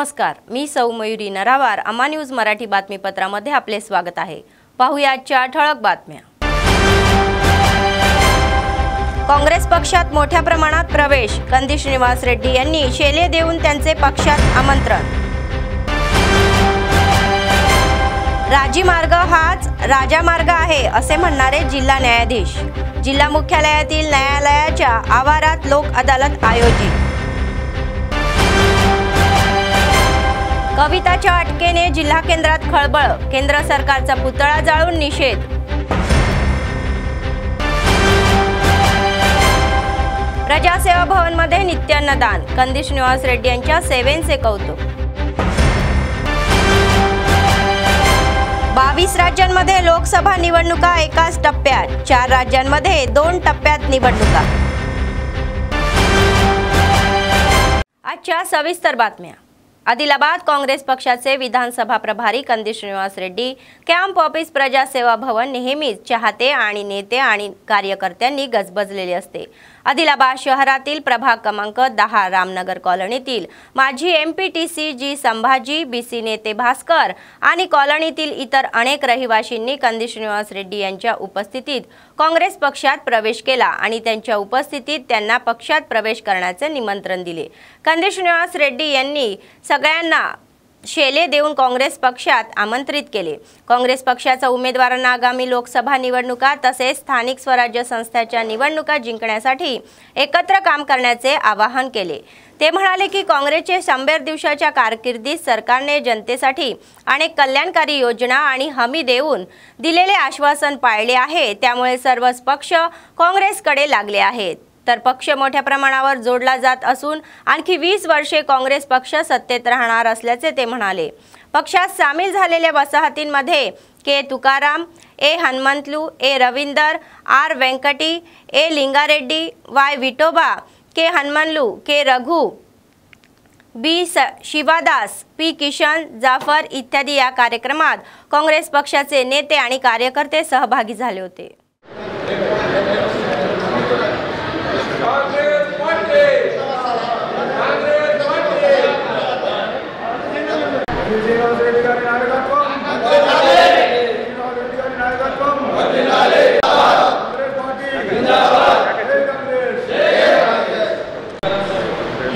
नमस्कार, मी सौ मयुरी नरावार. अमा न्यूज मराठी बातमीपत्रामध्ये आपले स्वागत आहे. पाहूया आजच्या ठळक बातम्या. काँग्रेस पक्षात मोठ्या प्रमाणात प्रवेश. कंदी श्रीनिवास रेड्डी यांनी शेले देऊन त्यांचे पक्षात आमंत्रण. राजीमार्ग हाच राजामार्ग आहे असे म्हणणारे जिल्हा न्यायाधीश. जिल्हा मुख्यालयातील न्यायालयाच्या आवारात लोक अदालत आयोजित. कविताच्या अटकेने जिल्हा केंद्रात खळबळ. केंद्र सरकारचा पुतळा जाळून निषेध. प्रजासेवा भवनमध्ये नित्य अन्नदान. कंदी श्रीनिवास रेड्डी यांच्या सेवेचे कौतुक. 22 राज्यांमध्ये लोकसभा निवडणुका एकाच टप्प्यात. 4 राज्यांमध्ये 2 टप्प्यात निवडणुका. आजच्या सविस्तर बातम्या. आदिलाबाद काँग्रेस पक्षाचे विधानसभा प्रभारी कंदी श्रीनिवास रेड्डी कॅम्प ऑफिस प्रजासेवा भवन नेहमीच चाहते आणि नेते आणि कार्यकर्त्यांनी गजबजलेले असते. आदिलाबाद शहरातील प्रभाग क्रमांक 10 रामनगर कॉलनीतील माजी MPTC जी संभाजी, BC नेते भास्कर आणि कॉलनीतील इतर अनेक रहिवाशींनी कंदी श्रीनिवास रेड्डी यांच्या उपस्थितीत काँग्रेस पक्षात प्रवेश केला आणि त्यांच्या उपस्थितीत त्यांना पक्षात प्रवेश करण्याचे निमंत्रण दिले. कंदी श्रीनिवास रेड्डी यांनी सगळ्यांना शेले देऊन काँग्रेस पक्षात आमंत्रित केले. काँग्रेस पक्षाच्या उमेदवारांना आगामी लोकसभा निवडणुका तसेच स्थानिक स्वराज्य संस्थांच्या निवडणुका जिंकण्यासाठी एकत्र काम करण्याचे आवाहन केले. ते म्हणाले की काँग्रेसचे 100 दिवसाच्या कारकिर्दीत सरकारने जनतेसाठी अनेक कल्याणकारी योजना आणि हमी देऊन दिलेले आश्वासन पाळले आहे. त्यामुळे सर्वच पक्ष काँग्रेसकडे लागले आहेत. तर पक्ष मोठ्या प्रमाणावर जोडला जात असून आणखी 20 वर्षे काँग्रेस पक्ष सत्तेत राहणार असल्याचे ते म्हणाले. पक्षात सामील झालेल्या वसाहतींमध्ये के तुकाराम, ए हनुमंतलू, ए रविंदर, आर वेंकटी, ए लिंगारेड्डी, वाय विठोबा, के हनुमंतलू, के रघु, बी शिवादास, पी किशन, जाफर इत्यादी या कार्यक्रमात काँग्रेस पक्षाचे नेते आणि कार्यकर्ते सहभागी झाले होते.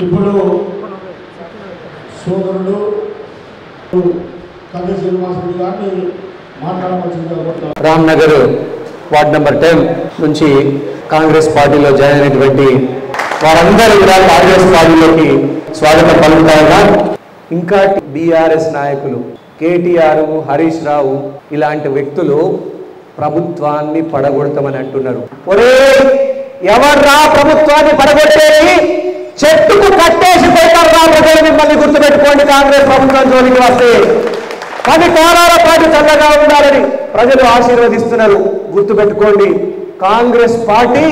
ఇప్పుడు సోదరుడు కంది శ్రీనివాస్ రెడ్డి గారిని మాట్లాడవలసిందిగా కోరుతున్నాను. రామ్నగర్ వార్డ్ నెంబర్ 10 నుంచి కాంగ్రెస్ పార్టీలో జాయిన్ అయినటువంటి వారందరూ కూడా కాంగ్రెస్ పార్టీలోకి స్వాగతం పలుకుతారుగా. ఇంకా BRS నాయకులు KTR, హరీష్ రావు ఇలాంటి వ్యక్తులు ప్రభుత్వాన్ని పడగొడతామని అంటున్నారు. ఒరే ఎవర్రా ప్రభుత్వాన్ని పడగొట్టేది? చెట్టుకు కట్టేసి పోతారా ప్రజలు? మిమ్మల్ని గుర్తుపెట్టుకోండి. కాంగ్రెస్ ప్రభుత్వం జోలికి వస్తే 10 కాలాల పాటు చల్లగా ఉండాలని ప్రజలు ఆశీర్వదిస్తున్నారు. గుర్తుపెట్టుకోండి, కాంగ్రెస్ పార్టీ,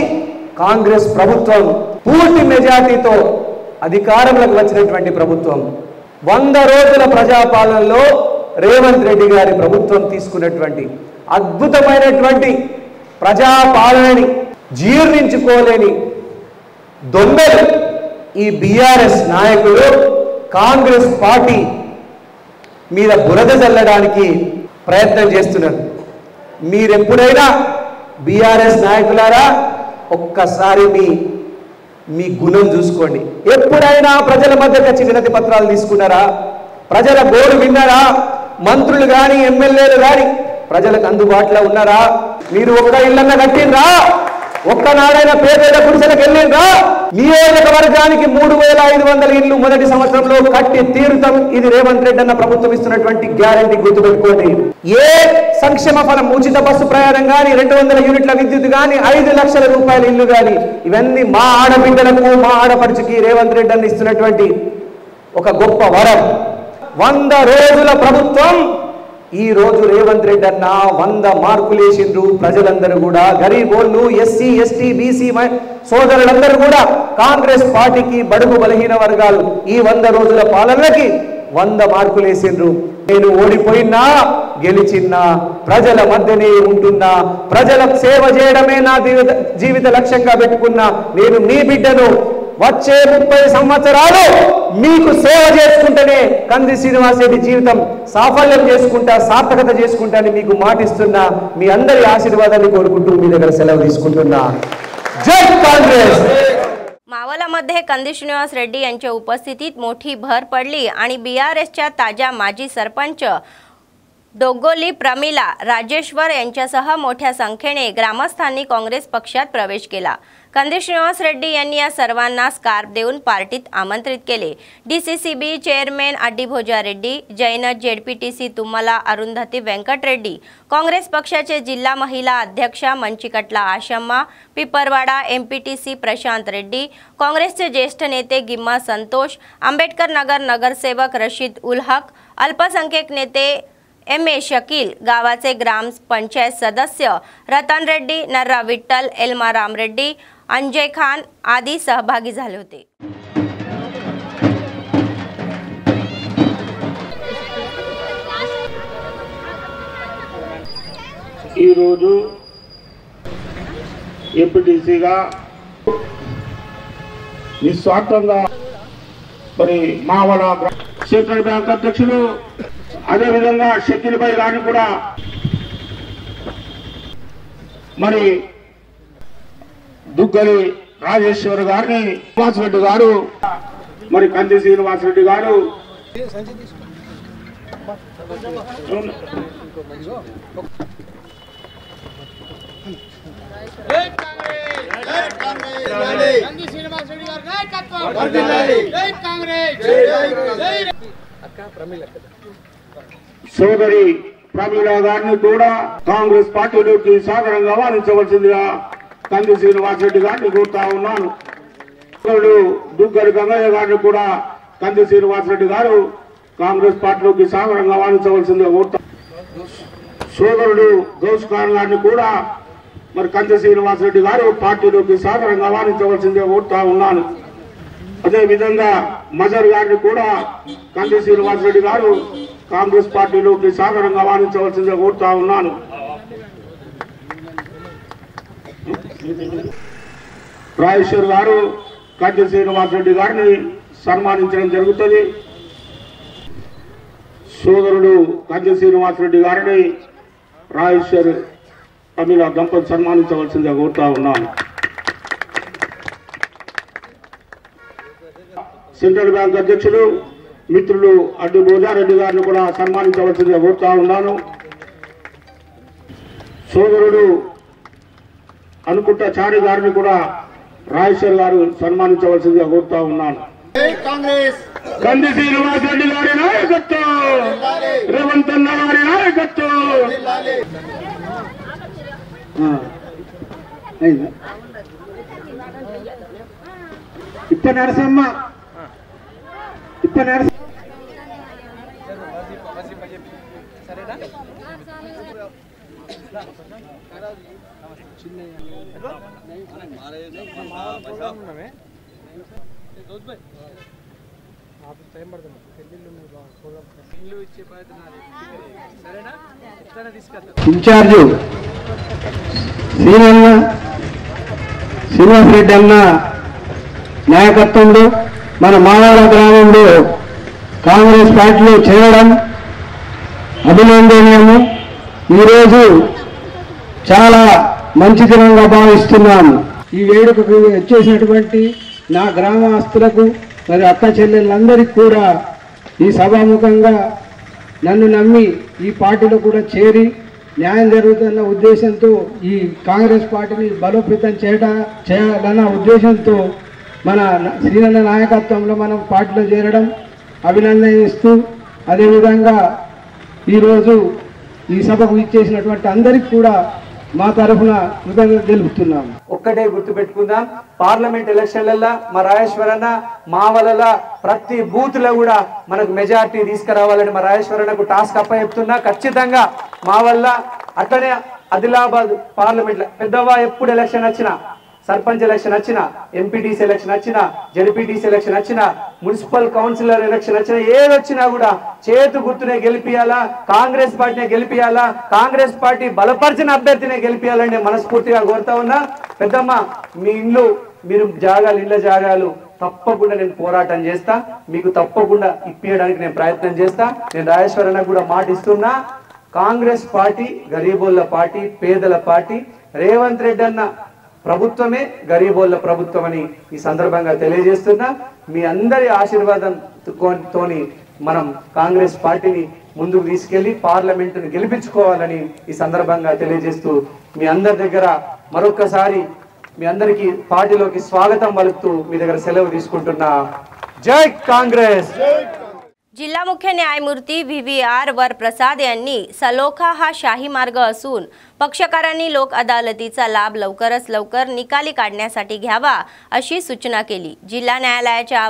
కాంగ్రెస్ ప్రభుత్వం పూర్తి మెజార్టీతో అధికారంలోకి వచ్చినటువంటి ప్రభుత్వం. 100 రోజుల ప్రజాపాలనలో రేవంత్ రెడ్డి గారి ప్రభుత్వం తీసుకున్నటువంటి అద్భుతమైనటువంటి ప్రజాపాలనని జీర్ణించుకోలేని దొంగలు ఈ BRS నాయకులు కాంగ్రెస్ పార్టీ మీద బురద చల్లడానికి ప్రయత్నం చేస్తున్నారు. మీరెప్పుడైనా BRS నాయకులారా ఒక్కసారి మీ గుణం చూసుకోండి. ఎప్పుడైనా ప్రజల మధ్యకి వచ్చి వినతి పత్రాలు తీసుకున్నారా? ప్రజల గోడు విన్నారా? మంత్రులు కానీ ఎమ్మెల్యేలు కానీ ప్రజలకు అందుబాటులో ఉన్నారా? మీరు ఒక్క ఇళ్ళన్న కట్టిండ్రా? ఒక్కనాడైనా పేదల గుడిసెలకు వెళ్ళిండ్రా? నియోజకవర్గానికి 3500 ఇళ్ళు మొదటి సంవత్సరంలో కట్టి తీరుతాం. ఇది రేవంత్ రెడ్డి అన్న ప్రభుత్వం ఇస్తున్నటువంటి గ్యారంటీ. గుర్తుపెట్టుకోండి. ఏ సంక్షేమ ఫలం, ఉచిత బస్సు ప్రయాణం కానీ, 200 యూనిట్ల విద్యుత్ కానీ, 5 లక్షల రూపాయల ఇల్లు కానీ, ఇవన్నీ మా ఆడబిడ్డలకు, మా ఆడపడుచుకి రేవంత్ రెడ్డి అన్న ఇస్తున్నటువంటి ఒక గొప్ప వరం. 100 రోజుల ప్రభుత్వం. ఈ రోజు రేవంత్ రెడ్డి అన్న 100 మార్కులు వేసిండ్రు. ప్రజలందరూ కూడా, గరీబోళ్ళు, SC, ST, BC సోదరులందరూ కూడా కాంగ్రెస్ పార్టీకి, బడుగు బలహీన వర్గాలు ఈ 100 రోజుల పాలనకి 100 మార్కులు వేసిండ్రు. నేను ఓడిపోయినా గెలిచినా ప్రజల మధ్యనే ఉంటున్నా, ప్రజలకు సేవ చేయడమే నా జీవిత లక్ష్యంగా పెట్టుకున్నా. నేను మీ బిడ్డను, వచ్చే 30 సంవత్సరాలు మీకు సేవ చేసుకుంటేనే కంది శ్రీనివాస్ రెడ్డి జీవితం సాఫల్యం చేసుకుంటా సార్థకత చేసుకుంటా అని మీకు మాటిస్తున్నా మీ అందరి आशीर्वादाన్ని కోరుకుంటూ మీ దగ్గర సెలవు తీసుకుంటున్నా जय काँग्रेस। मावळमध्ये कंदी श्रीनिवास रेड्डी यांच्या उपस्थितीत मोठी भर पडली आणि BRSच्या ताजा माजी सरपंच डोगोली प्रमिला राजेश्वर यांच्यासह मोठ्या संख्येने ग्रामस्थांनी काँग्रेस पक्षात प्रवेश केला। कंदी श्रीनिवास रेड्डी यांनी या सर्वांना स्कार्फ देऊन पार्टीत आमंत्रित केले। DCCB चेअरमॅन अड्डीभोजा रेड्डी, जैनत ZPTC तुम्मला अरुंधती वेंकट रेड्डी, काँग्रेस पक्षाचे जिल्हा महिला अध्यक्षा मंचिकटला आशम्मा, पिपरवाडा MPTC प्रशांत रेड्डी, काँग्रेसचे ज्येष्ठ नेते गिम्मा संतोष, आंबेडकर नगर नगरसेवक रशीद उल हक, अल्पसंख्याक नेते MA शकील, गावाचे ग्राम पंचायत सदस्य रतन रेड्डी, नर्रा विठ्ठल, एल्मा राम रेड्डी, अंजय खान आदी सहभागी झाले होते। ఈ రోజు ఎంపీటీసీగా నిస్వార్థంగా మరి మావల సెంట్రల్ బ్యాంక్ అధ్యక్షులు అదే విధంగా షకీల్ భాయ్ గారిని కూడా మరి దుగ్గలి రాజేశ్వర్ గారిని శ్రీనివాస్ రెడ్డి గారు మరి కంది శ్రీనివాస్ రెడ్డి గారు సోదరి ప్రమీల గారిని కూడా కాంగ్రెస్ పార్టీలోకి సాధారణంగా ఆహ్వానించవలసిందిగా కంది శ్రీనివాస్ రెడ్డి గారిని కోరుతా ఉన్నాను। దుగ్గలి గంగయ్య గారిని కూడా కంది శ్రీనివాస్ రెడ్డి గారు కాంగ్రెస్ పార్టీలోకి సాధారణంగా ఆహ్వానించవలసిందిగా కోరుతా। సోదరుడు గౌస్ ఖాన్ గారిని కూడా మరి కంది శ్రీనివాస్ రెడ్డి గారు పార్టీలోకి సాధారణంగా ఆహ్వానించవలసిందిగా కోరుతా ఉన్నాను। అదే విధంగా మజర్ గారిని కూడా కంది శ్రీనివాస్ రెడ్డి గారు కాంగ్రెస్ పార్టీలోకి సాధారణంగా ఆహ్వానించవలసిందిగా కోరుతా ఉన్నాను। రాజేశ్వర్ గారు కంది శ్రీనివాస్ రెడ్డి గారిని సన్మానించడం జరుగుతుంది। సోదరుడు కంది శ్రీనివాస్ రెడ్డి గారిని రాజేశ్వర్ ప్రమిల దంపతులు సన్మానించవలసిందిగా కోరుతా ఉన్నాను। సెంట్రల్ బ్యాంక్ అధ్యక్షులు మిత్రులు అడ్డీభోజా రెడ్డి గారిని కూడా సన్మానించవలసిందిగా కోరుతా ఉన్నాను। సోదరుడు అనుకుంట చారి గారిని కూడా రాజేశ్వర్ గారు సన్మానించవలసిందిగా కోరుతా ఉన్నాను। కంది శ్రీనివాస్ రెడ్డి గారి నాయకత్వం, రేవంత్ అన్న గారి నాయకత్వం। ఇప్ప నరసమ్మ ఇన్ఛార్జు శ్రీనివాస్ రెడ్డి అన్న నాయకత్వంలో మన మానవ గ్రామంలో కాంగ్రెస్ పార్టీలో చేరడం అభినందనీయము। ఈరోజు చాలా మంచి దినంగా భావిస్తున్నాను। ఈ వేడుకకు వచ్చేసినటువంటి నా గ్రామస్తులకు మరి అక్క చెల్లెళ్ళందరికీ కూడా ఈ సభాముఖంగా నన్ను నమ్మి ఈ పార్టీలో కూడా చేరి న్యాయం జరుగుతున్న ఉద్దేశంతో ఈ కాంగ్రెస్ పార్టీని బలోపేతం చేయాలన్న ఉద్దేశంతో మన శ్రీనన్న నాయకత్వంలో మనం పార్టీలో చేరడం అభినందనిస్తూ అదేవిధంగా ఈరోజు ఈ సభకు ఇచ్చేసినటువంటి అందరికీ కూడా మా తరఫున కృతజ్ఞత తెలుపుతున్నాము। ఒక్కటే గుర్తుపెట్టుకుందాం, పార్లమెంట్ ఎలక్షన్లలో మా రాజేశ్వరన్న మావలల ప్రతి బూత్ లో కూడా మనకు మెజార్టీ తీసుకురావాలని మా రాజేశ్వరన్నకు టాస్క్ అప్పచెప్తున్నా। ఖచ్చితంగా మా వల్ల అట్లనే ఆదిలాబాద్ పార్లమెంట్ పెద్దవా ఎప్పుడు ఎలక్షన్ వచ్చినా, సర్పంచ్ ఎలక్షన్ వచ్చినా, ఎంపీటీసీ ఎలక్షన్ వచ్చినా, జెడ్పీటీసీ ఎలక్షన్ వచ్చినా, మున్సిపల్ కౌన్సిలర్ ఎలక్షన్ వచ్చినా, ఏదొచ్చినా కూడా చేతు గుర్తునే గెలిపియాలా, కాంగ్రెస్ పార్టీనే గెలిపియాలా, కాంగ్రెస్ పార్టీ బలపరిచిన అభ్యర్థినే గెలిపియాలని మనస్ఫూర్తిగా కోరుతా ఉన్నా। పెద్దమ్మ మీ ఇండ్లు మీరు జాగాలు ఇళ్ళ జాగాలు తప్పకుండా నేను పోరాటం చేస్తా, మీకు తప్పకుండా ఇప్పించడానికి నేను ప్రయత్నం చేస్తా. నేను రాజేశ్వరన్న కూడా మాట ఇస్తున్నా, కాంగ్రెస్ పార్టీ గరీబోళ్ళ పార్టీ, పేదల పార్టీ. రేవంత్ రెడ్డి అన్న ప్రభుత్వమే గరీబోళ్ళ ప్రభుత్వం అని ఈ సందర్భంగా తెలియజేస్తున్నా. మీ అందరి ఆశీర్వాదంతోని మనం కాంగ్రెస్ పార్టీని ముందుకు తీసుకెళ్లి పార్లమెంటును గెలిపించుకోవాలని ఈ సందర్భంగా తెలియజేస్తూ మీ అందరి దగ్గర మరొకసారి మీ అందరికీ పార్టీలోకి స్వాగతం పలుకుతూ మీ దగ్గర సెలవు తీసుకుంటున్నా. జై काँग्रेस. जिल्हा मुख्य न्यायमूर्ती VVR वरप्रसाद यांनी सलोखा हा शाही मार्ग असून पक्षकारांनी लोक अदालतीचा लाभ लवकरच लवकर निकाली काढण्यासाठी घ्यावा अशी सूचना केली. जिल्हा न्यायालयाच्या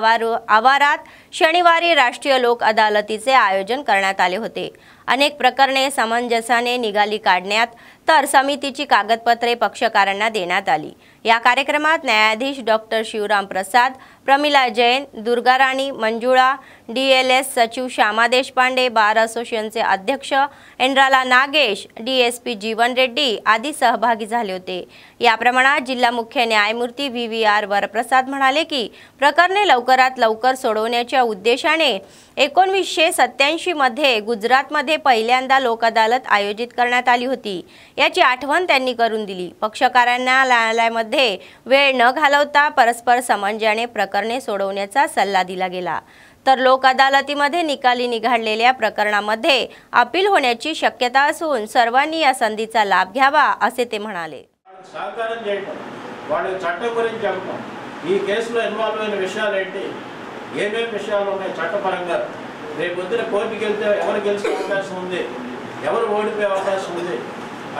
आवारात शनिवारी राष्ट्रीय लोक अदालतीचे आयोजन करण्यात आले होते. अनेक प्रकरणे समंजसाने निकाली काढण्यात तर समितीची कागदपत्रे पक्षकारांना देण्यात आली. या कार्यक्रमात न्यायाधीश डॉक्टर शिवराम प्रसाद, प्रमिला जैन, दुर्गाराणी मंजुळा, DLS सचिव श्यामा देशपांडे, बार असोसिएशनचे अध्यक्ष एंड्राला नागेश, DSP जीवन रेड्डी आदी सहभागी झाले होते. या प्रमाणात जिल्हा मुख्य न्यायमूर्ती VVR वरप्रसाद म्हणाले की प्रकरणे लवकरात लवकर सोडवण्याच्या उद्देशाने 1987 मध्ये गुजरातमध्ये पहिल्यांदा लोक अदालत आयोजित करण्यात आली होती. याची आठवण त्यांनी करून दिली. पक्षकारांना न्यायालयामध्ये वेळ न घालवता परस्पर समन्वयाने प्रकरणे सोडवण्याचा सल्ला दिला गेला. तर लोक अदालतीमध्ये निकाली निघालेल्या प्रकरणामध्ये अपील होण्याची शक्यता असून सर्वांनी या संधीचा लाभ घ्यावा असे ते म्हणाले. సహకారం చేయటం, వాళ్ళ చట్టం గురించి చెప్పడం, ఈ కేసులో ఇన్వాల్వ్ అయిన విషయాలు ఏంటి, ఏమేమి విషయాలు ఉన్నాయి చట్టపరంగా, రేపు పొద్దున కోర్టుకి వెళ్తే ఎవరు గెలిచే అవకాశం ఉంది, ఎవరు ఓడిపోయే అవకాశం ఉంది,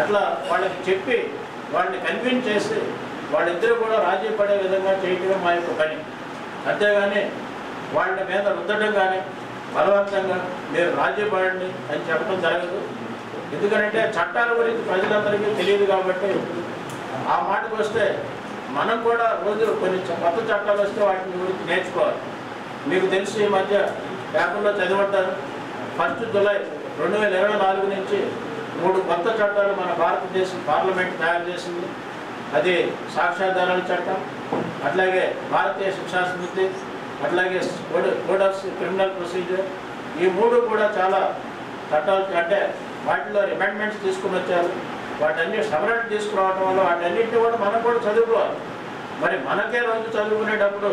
అట్లా వాళ్ళకి చెప్పి వాళ్ళని కన్విన్స్ చేసి వాళ్ళిద్దరూ కూడా రాజీ పడే విధంగా చేయటమే మా యొక్క పని. అంతేగాని వాళ్ళ మీద రుద్దడం కానీ బలవంతంగా మీరు రాజీ పడండి అని చెప్పడం జరగదు. ఎందుకంటే చట్టాల గురించి ప్రజలందరికీ తెలియదు కాబట్టి ఆ మాటకు వస్తే మనం కూడా రోజు కొన్ని కొత్త చట్టాలు వస్తే వాటిని గురించి నేర్చుకోవాలి. మీకు తెలిసి ఈ మధ్య పేపర్లో చదివంటారు, 1 జూలై 2024 నుంచి 3 కొత్త చట్టాలు మన భారతదేశం పార్లమెంట్ తయారు చేసింది. అది సాక్ష్యాధారాల చట్టం, అట్లాగే భారతీయ శిక్షా స్మృతి, అట్లాగే కోడ్ ఆఫ్ క్రిమినల్ ప్రొసీజర్. ఈ 3 కూడా చాలా చట్టాలు అంటే వాటిలో అమెండ్మెంట్స్ తీసుకుని వచ్చారు. వాటన్ని సవరణ తీసుకురావడం వల్ల వాటన్నింటినీ కూడా మనం కూడా చదువుకోవాలి. మరి మనకే రోజు చదువుకునేటప్పుడు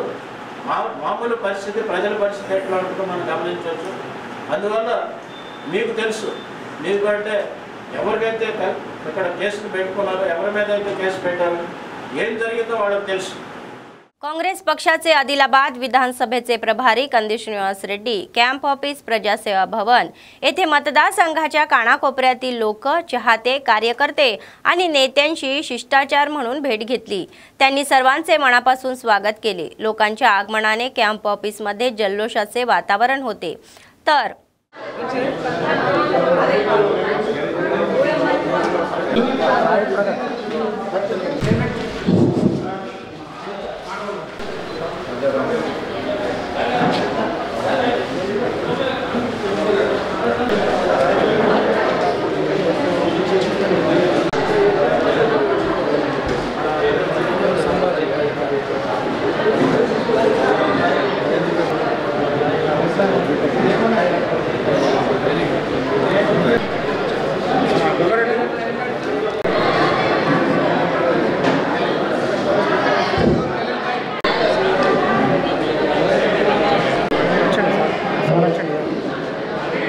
మామూలు పరిస్థితి, ప్రజల పరిస్థితి ఎట్లా ఉంటుందో మనం గమనించవచ్చు. అందువల్ల మీకు తెలుసు, మీకు అంటే ఎవరికైతే ఇక్కడ కేసులు పెట్టుకున్నారో, ఎవరి మీద అయితే కేసు పెట్టారో, ఏం జరిగిందో వాళ్ళకి తెలుసు. काँग्रेस पक्षाचे आदिलाबाद विधानसभेचे प्रभारी कंदी श्रीनिवास रेड्डी कॅम्प ऑफिस प्रजासेवा भवन येथे मतदारसंघाच्या कानाकोपऱ्यातील लोक, चाहते, कार्यकर्ते आणि नेत्यांशी शिष्टाचार म्हणून भेट घेतली. त्यांनी सर्वांचे मनापासून स्वागत केले. लोकांच्या आगमनाने कॅम्प ऑफिसमध्ये जल्लोषाचे वातावरण होते. तर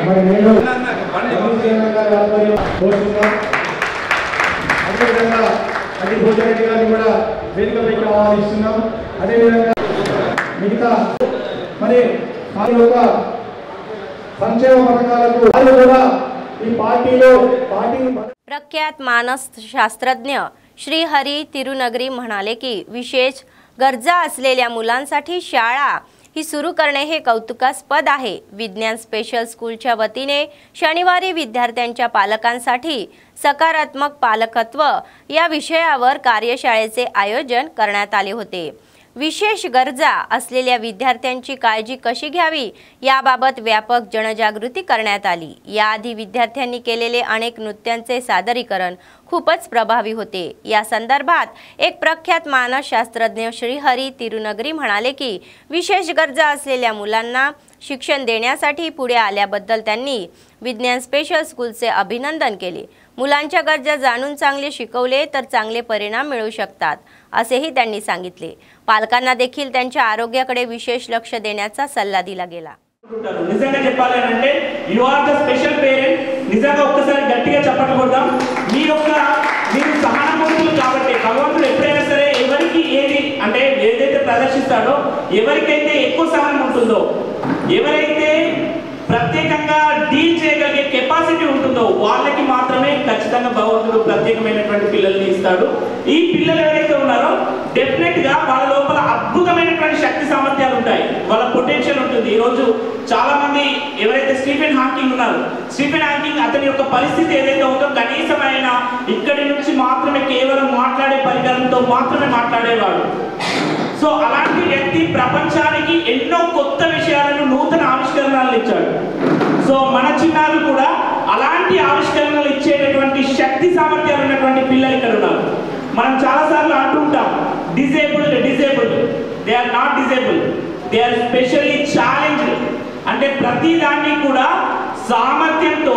మరి నేను కోరుతున్నాం. అదేవిధంగా అన్ని భోజరెడ్డి గారిని కూడా వేదికపైకి ఆహ్వానిస్తున్నాం. అదేవిధంగా మిగతా మరి యొక్క సంక్షేమ పథకాలకు వాళ్ళు కూడా ఈ పార్టీలో प्रख्यात मानस शास्त्रज्ञ श्री हरी तिरुनगरी म्हणाले की विशेष गरजा असलेल्या मुलांसाठी शाळा ही सुरू करणे हे कौतुकास्पद आहे. विज्ञान स्पेशल स्कूलच्या वतीने शनिवारी विद्यार्थ्यांच्या पालकांसाठी सकारात्मक पालकत्व या विषयावर कार्यशाळेचे आयोजन करण्यात आले होते. विशेष गरजा असलेल्या विद्यार्थ्यांची काळजी कशी घ्यावी याबाबत व्यापक जनजागृती करण्यात आली। याआधी विद्यार्थ्यांनी केलेले अनेक नृत्यांचे सादरीकरण खूपच प्रभावी होते। या संदर्भात एक प्रख्यात मानसशास्त्रज्ञ श्रीहरी तिरुनगरी म्हणाले की विशेष गरजा असलेल्या मुलांना शिक्षण देण्यासाठी पुढे आल्याबद्दल त्यांनी विज्ञान स्पेशल स्कूलचे अभिनंदन केले। मुलांच्या गरजा जाणून चांगले शिकवले तर चांगले परिणाम मिळू शकतात असेही त्यांनी सांगितले। पालकांना देखील त्यांच्या आरोग्याकडे विशेष लक्ष देण्याचा सल्ला दिला गेला। నిజంగా చెప్పాలంటే you are the special parent నిజంగా ఒక్కసారి గట్టిగా చప్పట్లు కొడదాం మీరు సహానుభూతులు కాబట్టి భగవంతుడు ఎప్పుడైనా సరే ఎవరికి ఏది అంటే ఏదైతే ప్రదర్శిస్తాడో ఎవరికైతే ఎక్కువ సహనం ఉంటుందో ఎవరైతే ప్రత్యేకంగా డీల్ చేయగలిగే కెపాసిటీ ఉంటుందో వాళ్ళకి మాత్రమే ఖచ్చితంగా భగవంతుడు ప్రత్యేకమైనటువంటి పిల్లల్ని ఇస్తాడు। ఈ పిల్లలు ఎవరైతే ఉన్నారో డెఫినెట్ గా వాళ్ళ లోపల అద్భుతమైనటువంటి శక్తి సామర్థ్యాలు ఉంటాయి, వాళ్ళ పొటెన్షియల్ ఉంటుంది। ఈ రోజు చాలా మంది ఎవరైతే స్టీఫెన్ హాకింగ్ ఉన్నారు, స్టీఫెన్ హాకింగ్ అతని యొక్క పరిస్థితి ఏదైతే ఉందో కనీసం ఆయన ఇక్కడి నుంచి మాత్రమే కేవలం మాట్లాడే పరికరంతో మాత్రమే మాట్లాడేవాడు। సో అలాంటి వ్యక్తి ప్రపంచానికి ఎన్నో కొత్త విషయాలను నూతన ఆవిష్కరణలు ఇచ్చాడు। సో మన చిన్నారులు కూడా అలాంటి ఆవిష్కరణలు ఇచ్చేటటువంటి శక్తి సామర్థ్యాలు ఉన్నటువంటి పిల్లలు ఇక్కడ ఉన్నారు। మనం చాలాసార్లు అంటుంటాం disabled they are not disabled, they are specially challenged. అంటే ప్రతి దాన్ని కూడా సామర్థ్యంతో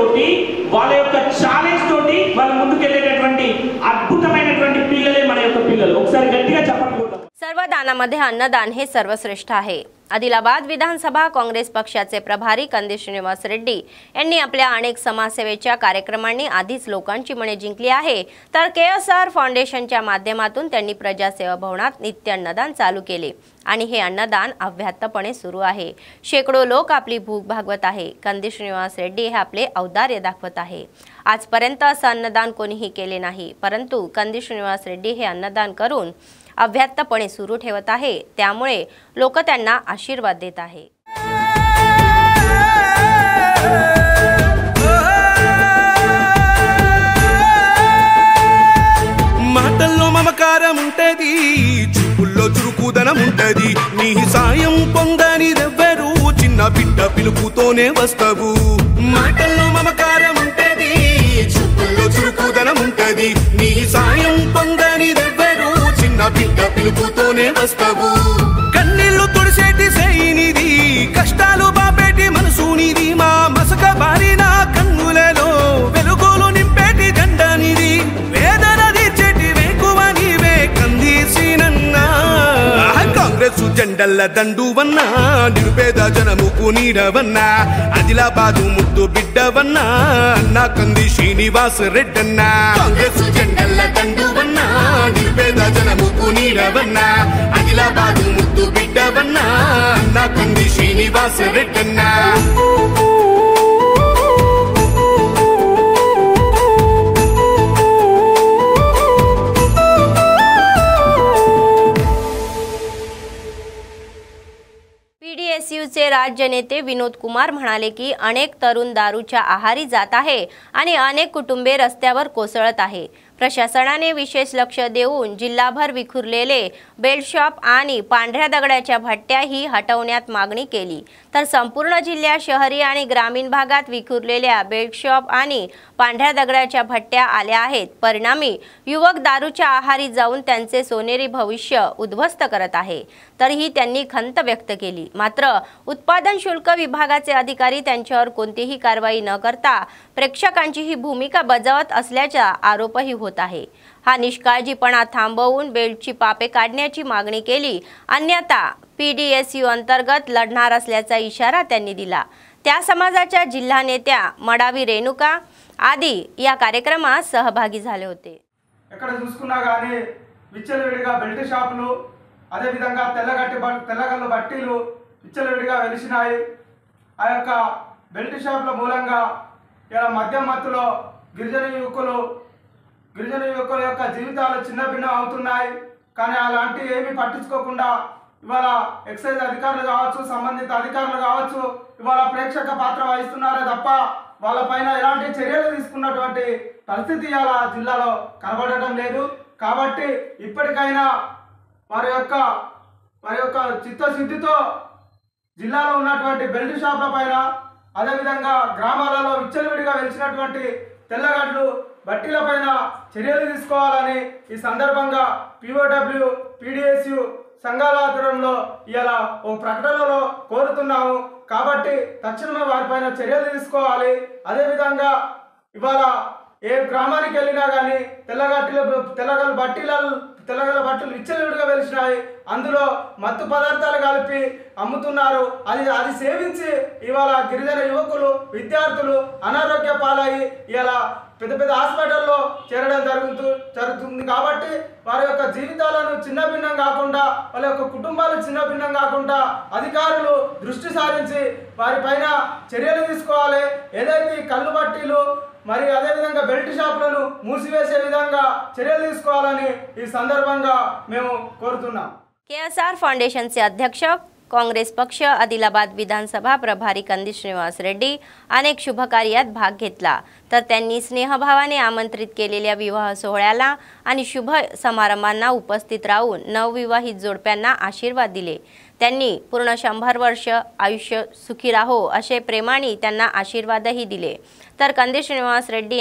వాళ్ళ యొక్క ఛాలెంజ్ తోటి వాళ్ళ ముందుకెళ్ళేటటువంటి అద్భుతమైనటువంటి పిల్లలే మన యొక్క పిల్లలు। ఒకసారి గట్టిగా చెప్పండి। सर्वदानामध्ये अन्नदान हे सर्वश्रेष्ठ आहे। आदिलाबाद विधानसभा काँग्रेस पक्षाचे प्रभारी कंदी श्रीनिवास रेड्डी यांनी आपल्या अनेक समाजसेवेच्या कार्यक्रमांनी आधीच लोकांची मने जिंकली आहे, तर KSR फाउंडेशनच्या माध्यमातून त्यांनी प्रजासेवा भवनात नित्य अन्नदान चालू केले आणि हे अन्नदान अव्याहतपणे सुरू आहे। शेकडो लोक आपली भूक भागवत आहे। कंदी श्रीनिवास रेड्डी हे आपले औदार्य दाखवत आहे। आजपर्यंत असं अन्नदान कोणीही केले नाही, परंतु कंदी श्रीनिवास रेड्डी हे अन्नदान करून अव्याहतपणे सुरू ठेवत आहे, त्यामुळे लोक त्यांना आशीर्वाद देत आहे। మాటల్లో మమకారం ఉంటది, చూపుల్లో చురుకుదనం ఉంటది, నీ సాయం పొందనిదెవ్వరు చిన్న బిడ్డ పిలుపుతోనే వస్తావు। మాటల్లో మమకారం ఉంటది, చూపుల్లో చురుకుదనం ఉంటది, నీ సాయం పొందనిదెవ్వరు చిన్న బిడ్డ పిలుపుతోనే వస్తావు। కన్నీళ్లు తుడిసేటి సేయినిది, కష్టాలు బాపేటి మనసునిది, మా మసక బారిన కన్నులలో వెలుగులు నింపేటి జెండానిది, వేదన తీర్చేటి వేకువ నీవే కందీసినన్నా। కాంగ్రెస్ జెండల్ల దండువన్నా, నిరుపేద జనముకు నీడవన్నా, ఆదిలాబాదు ముద్దు బిడ్డవన్నా అన్నా కంది శ్రీనివాస్ రెడ్డన్నా। కాంగ్రెస్ జెండల్ల దండువన్నా, నిరుపేద జనముకు నీడవన్నా, ఆదిలాబాదు ముద్దు బిడ్డవన్నా అన్నా కంది శ్రీనివాస్ రెడ్డన్నా। PDSUचे राज्य नेते विनोद कुमार म्हणाले की अनेक तरुण दारूच्या आहारी जात आहे आणि अनेक कुटुंबे रस्त्यावर कोसळत आहे। प्रशासनाने विशेष लक्ष देऊन जिल्हाभर विखुरलेले बेल्ट शॉप आणि पांढऱ्या दगडाच्या भट्ट्या ही हटवण्यात मागणी केली, तर संपूर्ण जिल्ह्यात शहरी आणि ग्रामीण भागात विखुरलेल्या बेल्ट शॉप आणि पांढऱ्या दगडाच्या भट्ट्या आल्या आहेत। परिणामी युवक दारूच्या आहारी जाऊन त्यांचे सोनेरी भविष्य उद्ध्वस्त करत आहे। तरीही त्यांनी खंत व्यक्त केली, मात्र उत्पादन शुल्क विभागाचे अधिकारी त्यांच्यावर कोणतीही कारवाई न करता प्रेक्षकांची ही भूमिका बजावत असल्याचा आरोपही होत आहे। हा निष्काळजीपणा थांबवून बेल्टची पापे काढण्याची मागणी केली, अन्यथा PDSU अंतर्गत लढणार असल्याचा इशारा त्यांनी दिला। त्या समाजाच्या जिल्हा नेत्या मडावी रेणुका आदी या कार्यक्रमात सहभागी झाले होते। ఎక్కడ చూసుకున్నా గానీ విచ్చలవిడిగా బెల్ట్ షాపులు అదే విధంగా తెల్లగల్లు బట్టీలు విచ్చలవిడిగా వెలిసినాయి। ఆ యొక్క బెల్ట్ షాపుల మూలంగా ఇలా మధ్య మత్తులో గిరిజన యువకుల యొక్క జీవితాలు చిన్నభిన్నం అవుతున్నాయి। కానీ అలాంటి ఏమీ పట్టించుకోకుండా ఇవాళ ఎక్సైజ్ అధికారులు కావచ్చు, సంబంధిత అధికారులు కావచ్చు ఇవాళ ప్రేక్షక పాత్ర వహిస్తున్నారే తప్ప వాళ్ళపైన ఎలాంటి చర్యలు తీసుకున్నటువంటి పరిస్థితి ఇవాళ జిల్లాలో కనబడటం లేదు। కాబట్టి ఇప్పటికైనా వారి యొక్క మరి యొక్క చిత్తశుద్ధితో జిల్లాలో ఉన్నటువంటి బెల్ట్ షాప్ల పైన అదేవిధంగా గ్రామాలలో విచ్చలవిడిగా వెలిసినటువంటి తెల్లగడ్లు బట్టీల పైన చర్యలు తీసుకోవాలని ఈ సందర్భంగా POW PDSU సంఘాల ఆధ్వర్యంలో ఇలా ఓ ప్రకటనలో కోరుతున్నాము. కాబట్టి తక్షణమే వారిపైన చర్యలు తీసుకోవాలి. అదేవిధంగా ఇవాళ ఏ గ్రామానికి వెళ్ళినా కానీ తెల్లగల బట్టలు విచ్చలవిడిగా వెలిసినాయి. అందులో మత్తు పదార్థాలు కలిపి అమ్ముతున్నారు. అది సేవించి ఇవాళ గిరిజన యువకులు విద్యార్థులు అనారోగ్య పాలయ్యి ఇలా పెద్ద పెద్ద హాస్పిటల్లో చేరడం జరుగుతుంది. కాబట్టి వారి యొక్క జీవితాలను చిన్నభిన్నం కాకుండా వాళ్ళ యొక్క కుటుంబాలు చిన్నభిన్నం కాకుండా అధికారులు దృష్టి సారించి వారిపైన చర్యలు తీసుకోవాలి. ఏదైతే కళ్ళు బట్టీలు మరి అదేవిధంగా బెల్ట్ షాపులను మూసివేసే విధంగా చర్యలు తీసుకోవాలని ఈ संदर्भांगा మేము కోరుతున్నాం. KSR फाउंडेशनचे अध्यक्ष काँग्रेस पक्ष आदिलाबाद विधानसभा प्रभारी कंदी श्रीनिवास रेड्डी अनेक शुभ कार्यात भाग घेतला. तर त्यांनी स्नेहभावाने आमंत्रित केलेल्या विवाह सोहळ्याला आणि शुभ समारंभांना उपस्थित राहून नवविवाहित जोडप्यांना आशीर्वाद दिले. त्यांनी पूर्ण 100 वर्ष आयुष्य सुखी राहो असे प्रेमाने त्यांना आशीर्वादही दिले. तर कंदी श्रीनिवास रेड्डी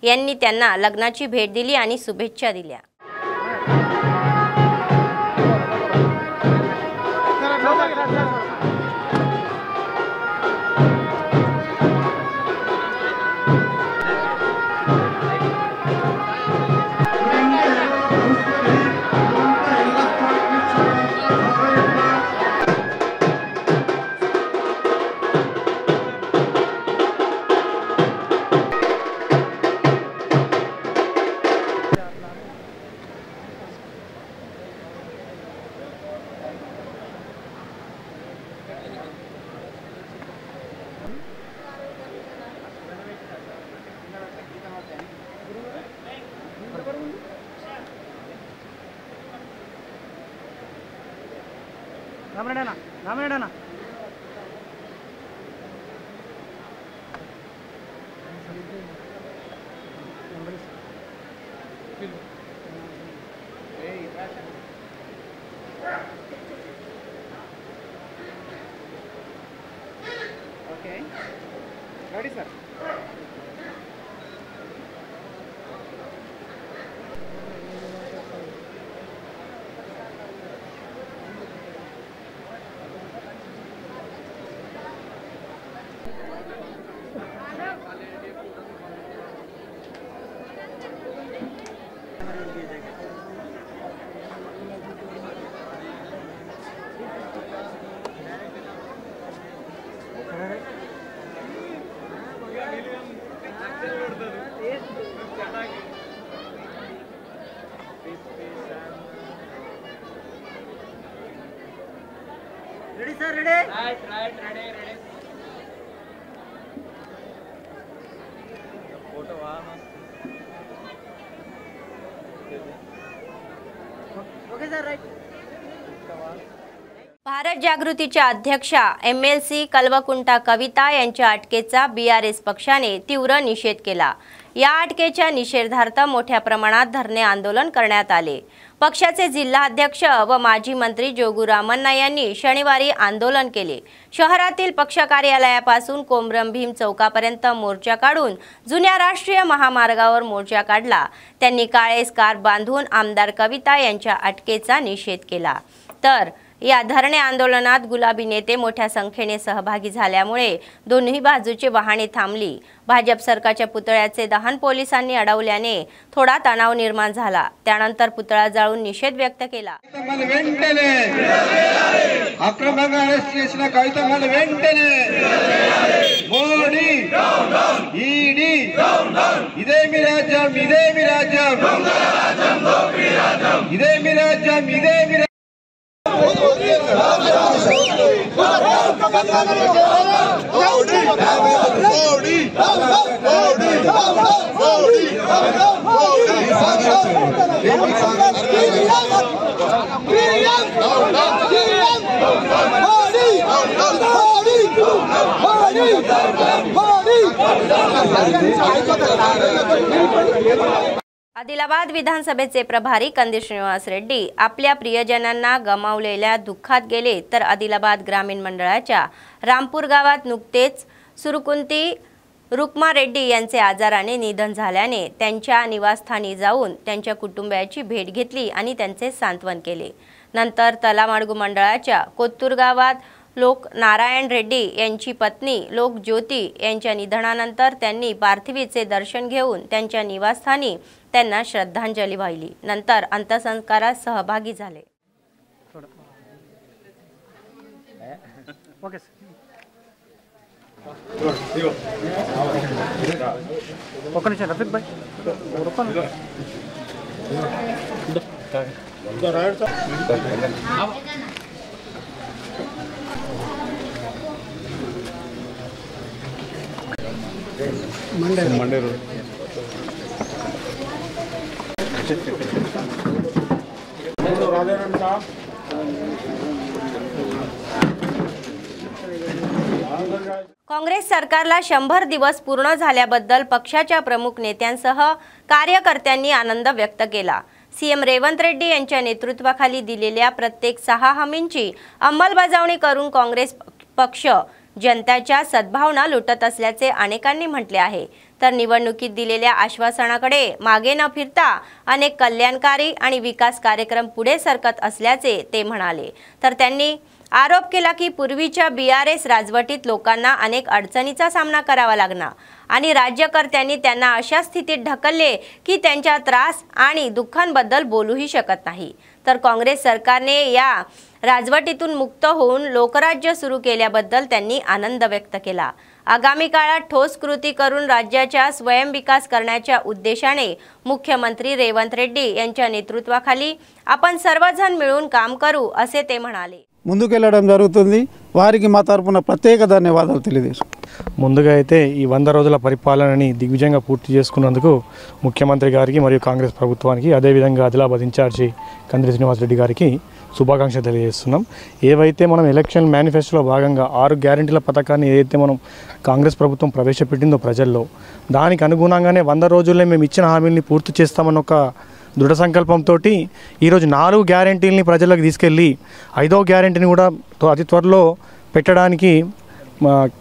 यांनी त्यांना लग्नाची भेट दिली आणि शुभेच्छा दिल्या. రామరెడ్డనా okay ready sir. Ready sir ready ready photo okay sir right. Bharat जागृतीच्या अध्यक्षा MLC कल्वकुंटा कविता यांच्या अटकेचा BRS पक्षाने तीव्र निषेध केला. या अटकेच्या निषेधार्थ मोठ्या प्रमाणात धरणे आंदोलन करण्यात आले. पक्षाचे जिल्हाध्यक्ष व माजी मंत्री जोगू रामण्णा यांनी शनिवारी आंदोलन केले. शहरातील पक्ष कार्यालयापासून कोमरम भीम चौकापर्यंत मोर्चा काढून जुन्या राष्ट्रीय महामार्गावर मोर्चा काढला. त्यांनी काळे स्कार्फ बांधून आमदार कविता यांच्या अटकेचा निषेध केला. तर या धरणे आंदोलनात गुलाबी नेते मोठ्या संख्येने सहभागी झाल्यामुळे दोन्ही बाजूची वाहने थांबली. भाजप सरकारच्या पुतळ्याचे दहन पोलिसांनी अडवल्याने थोडा तणाव निर्माण झाला. त्यानंतर पुतळा जाळून निषेध व्यक्त केला. అక్రమంగా అరెస్ట్ చేసిన కవితమ్మను వెంటనే మోడీ ఈడీ ఇదేమి రాజ్యం ఇదేమి రాజ్యం ఇదేమి రాజ్యం ఇదేమి आदिलाबाद विधानसभेचे प्रभारी कंदी श्रीनिवास रेड्डी आपल्या प्रियजनांना गमावलेल्या दुःखात गेले, तर आदिलाबाद ग्रामीण मंडळाच्या रामपूर गावात नुकतेच सुरुकुंती रुक्मा रेड्डी यांचे आजाराने निधन झाल्याने त्यांच्या निवासस्थानी जाऊन त्यांच्या कुटुंबियाची भेट घेतली आणि त्यांचे सांत्वन केले। नंतर तलामाडगू मंडळाच्या कोत्तूर गावात लोक नारायण रेड्डी यांची पत्नी लोक ज्योती यांच्या निधनानंतर त्यांनी पार्थिवीचे दर्शन घेऊन त्यांच्या निवासस्थानी त्यांना श्रद्धांजली वाहिली। नंतर अंत्यसंस्कारात सहभागी झाले। मंडे रोड काँग्रेस सरकारला 100 दिवस पूर्ण झाल्याबद्दल पक्षाच्या प्रमुख नेत्यांसह कार्यकर्त्यांनी आनंद व्यक्त केला। सीएम रेवंत रेड्डी यांच्या नेतृत्वाखाली दिलेल्या प्रत्येक 6 हमींची अंमलबजावणी करून काँग्रेस पक्ष जनताच्या सद्भावना लुटत असल्याचे अनेकांनी म्हटले आहे। तर निवडणुकीत दिलेल्या आश्वासनाकडे मागे न फिरता अनेक कल्याणकारी आणि विकास कार्यक्रम पुढे सरकत असल्याचे ते म्हणाले। तर त्यांनी आरोप केला की पूर्वीच्या बीआरएस राजवटीत लोकांना अनेक अडचणींचा सामना करावा लागला आणि राज्यकर्त्यांनी त्यांना अशा स्थितीत ढकलले की त्यांच्या त्रास आणि दुःखांबद्दल बोलूही शकत नाही। तर काँग्रेस सरकारने या राजवटीतून मुक्त होऊन लोकराज्य सुरू केल्याबद्दल त्यांनी आनंद व्यक्त केला। आगामी काळात ठोस कृती करून राज्याचा स्वयं विकास करण्याच्या उद्देशाने मुख्यमंत्री रेवंत रेड्डी यांच्या नेतृत्वाखाली आपण सर्वजण मिळून काम करू असे ते म्हणाले। ముందుకెళ్లడం జరుగుతుంది। వారికి మా తరపున ప్రత్యేక ధన్యవాదాలు తెలియజేస్తున్నాను। ముందుగా అయితే ఈ 100 రోజుల పరిపాలనని దిగ్విజయంగా పూర్తి చేసుకున్నందుకు ముఖ్యమంత్రి గారికి మరియు కాంగ్రెస్ ప్రభుత్వానికి అదేవిధంగా ఆదిలాబాద్ ఇన్ఛార్జి కంది శ్రీనివాస్ రెడ్డి గారికి శుభాకాంక్షలు తెలియజేస్తున్నాం। ఏవైతే మనం ఎలక్షన్ మేనిఫెస్టోలో భాగంగా 6 గ్యారెంటీల పథకాన్ని ఏదైతే మనం కాంగ్రెస్ ప్రభుత్వం ప్రవేశపెట్టిందో ప్రజల్లో దానికి అనుగుణంగానే 100 రోజుల్లో మేము ఇచ్చిన హామీల్ని పూర్తి చేస్తామన్న ఒక దృఢ సంకల్పంతో ఈరోజు 4 గ్యారెంటీలని ప్రజలకు తీసుకెళ్ళి 5వ గ్యారెంటీని కూడా అతి త్వరలో పెట్టడానికి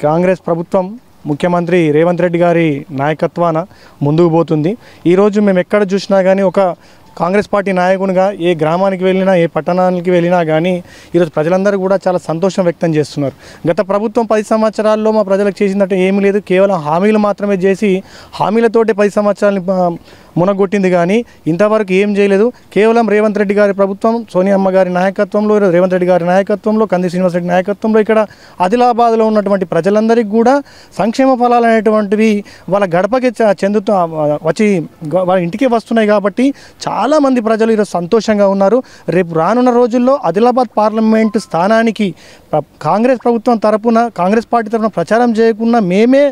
కాంగ్రెస్ ప్రభుత్వం ముఖ్యమంత్రి రేవంత్ రెడ్డి గారి నాయకత్వాన ముందుకు పోతుంది। ఈరోజు మేము ఎక్కడ చూసినా కానీ ఒక కాంగ్రెస్ పార్టీ నాయకునిగా ఏ గ్రామానికి వెళ్ళినా ఏ పట్టణానికి వెళ్ళినా కానీ ఈరోజు ప్రజలందరూ కూడా చాలా సంతోషం వ్యక్తం చేస్తున్నారు। గత ప్రభుత్వం 10 సంవత్సరాల్లో మా ప్రజలకు చేసిందంటే ఏమీ లేదు, కేవలం హామీలు మాత్రమే చేసి హామీలతోటి 10 సంవత్సరాలని మునగొట్టింది కానీ ఇంతవరకు ఏం చేయలేదు। కేవలం రేవంత్ రెడ్డి గారి ప్రభుత్వం, సోనియమ్మ గారి నాయకత్వంలో, రేవంత్ రెడ్డి గారి నాయకత్వంలో, కంది శ్రీనివాస్ రెడ్డి నాయకత్వంలో ఇక్కడ ఆదిలాబాద్లో ఉన్నటువంటి ప్రజలందరికీ కూడా సంక్షేమ ఫలాలు అనేటువంటివి వాళ్ళ గడపకి చెందుతూ వచ్చి వాళ్ళ ఇంటికి వస్తున్నాయి కాబట్టి చాలా మంది ప్రజలు ఈరోజు సంతోషంగా ఉన్నారు। రేపు రానున్న రోజుల్లో ఆదిలాబాద్ పార్లమెంటు స్థానానికి కాంగ్రెస్ ప్రభుత్వం తరపున కాంగ్రెస్ పార్టీ తరపున ప్రచారం చేయకుండా మేమే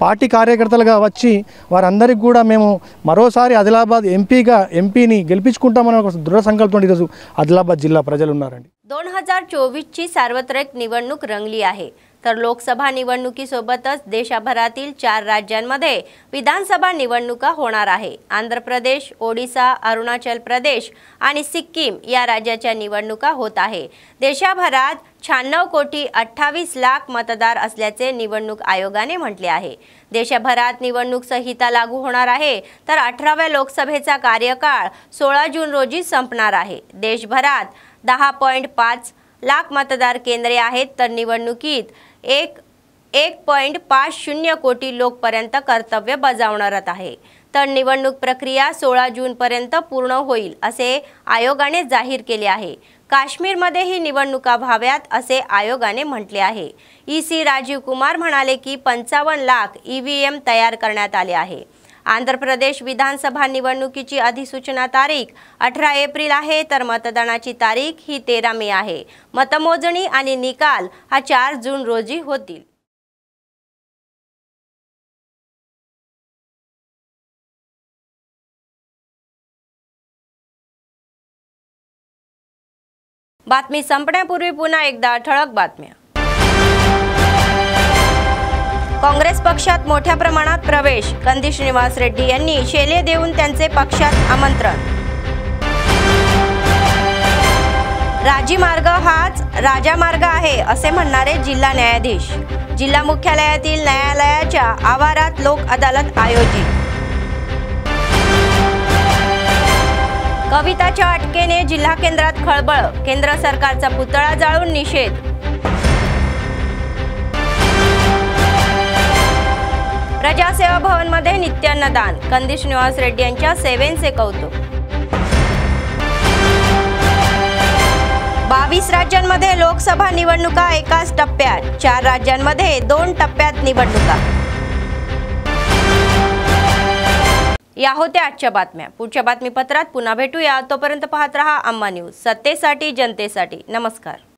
పార్టీ కార్యకర్తలుగా వచ్చి వారందరికీ కూడా మేము మరోసారి ఆదిలాబాద్ ఎంపీని గెలిపించుకుంటామని ఒక దృఢ సంకల్పంతో ఈరోజు ఆదిలాబాద్ जिल्हा ప్రజలు ఉన్నారండి। 2024ची सार्वत्रिक निवडणूक रंगली आहे। तर लोकसभा निवडणुकीसोबतच देशभरातील 4 राज्यांमध्ये विधानसभा निवडणुका होणार आहे। आंध्र प्रदेश, ओडिशा, अरुणाचल प्रदेश आणि सिक्कीम या राज्याच्या निवडणुका होत आहे। देशभरात 96 कोटी 28 लाख मतदार असल्याचे निवडणूक आयोगाने म्हटले आहे। देशभरात निवडणूक संहिता लागू होणार आहे, तर 18व्या लोकसभेचा कार्यकाळ 16 जून रोजी संपणार आहे। देशभरात 10.5 लाख मतदार केंद्रे आहेत, तर निवडणुकीत 1.50 कोटी लोक पर्यंत कर्तव्य बजावणार आहे। तर निवडणूक प्रक्रिया 16 जून पर्यंत पूर्ण होईल असे आयोगाने जाहीर केले आहे। काश्मीरमध्येही निवडणुका व्हाव्यात असे आयोगाने म्हटले आहे। ईसी राजीव कुमार म्हणाले की 55 लाख ईव्हीएम तयार करण्यात आले आहे। आंध्र प्रदेश विधानसभा निवडणुकीची अधिसूचना तारीख 18 एप्रिल आहे, तर मतदानाची तारीख ही 13 मे आहे। मतमोजणी आणि निकाल हा 4 जून रोजी होतील। बातमी संपण्यापूर्वी पुन्हा एकदा ठळक बातम्या। काँग्रेस पक्षात मोठ्या प्रमाणात प्रवेश, कंदी श्रीनिवास रेड्डी यांनी शेले देऊन त्यांचे पक्षात आमंत्रण. राजी मार्ग हाच राजा मार्ग आहे असे म्हणणारे जिल्हा न्यायाधीश. जिल्हा मुख्यालयातील न्यायालयाच्या आवारात लोक अदालत आयोजित. कविताच्या अटकेने जिल्हा केंद्रात खळबळ, केंद्र सरकारचा पुतळा जाळून निषेध. प्रजासेवा भवनमध्ये नित्य अन्नदान, कंदी श्रीनिवास रेड्डी यांच्या सेवेचे कौतुक. 22 राज्यांमध्ये लोकसभा निवडणुका एकाच टप्प्यात, 4 राज्यांमध्ये 2 टप्प्यात निवडणुका. या होत्या आजच्या बातम्या. पुढच्या बातमीपत्रात पुन्हा भेटूया. तोपर्यंत पाहत रहा अम्मा न्यूज, सत्तेसाठी जनतेसाठी. नमस्कार.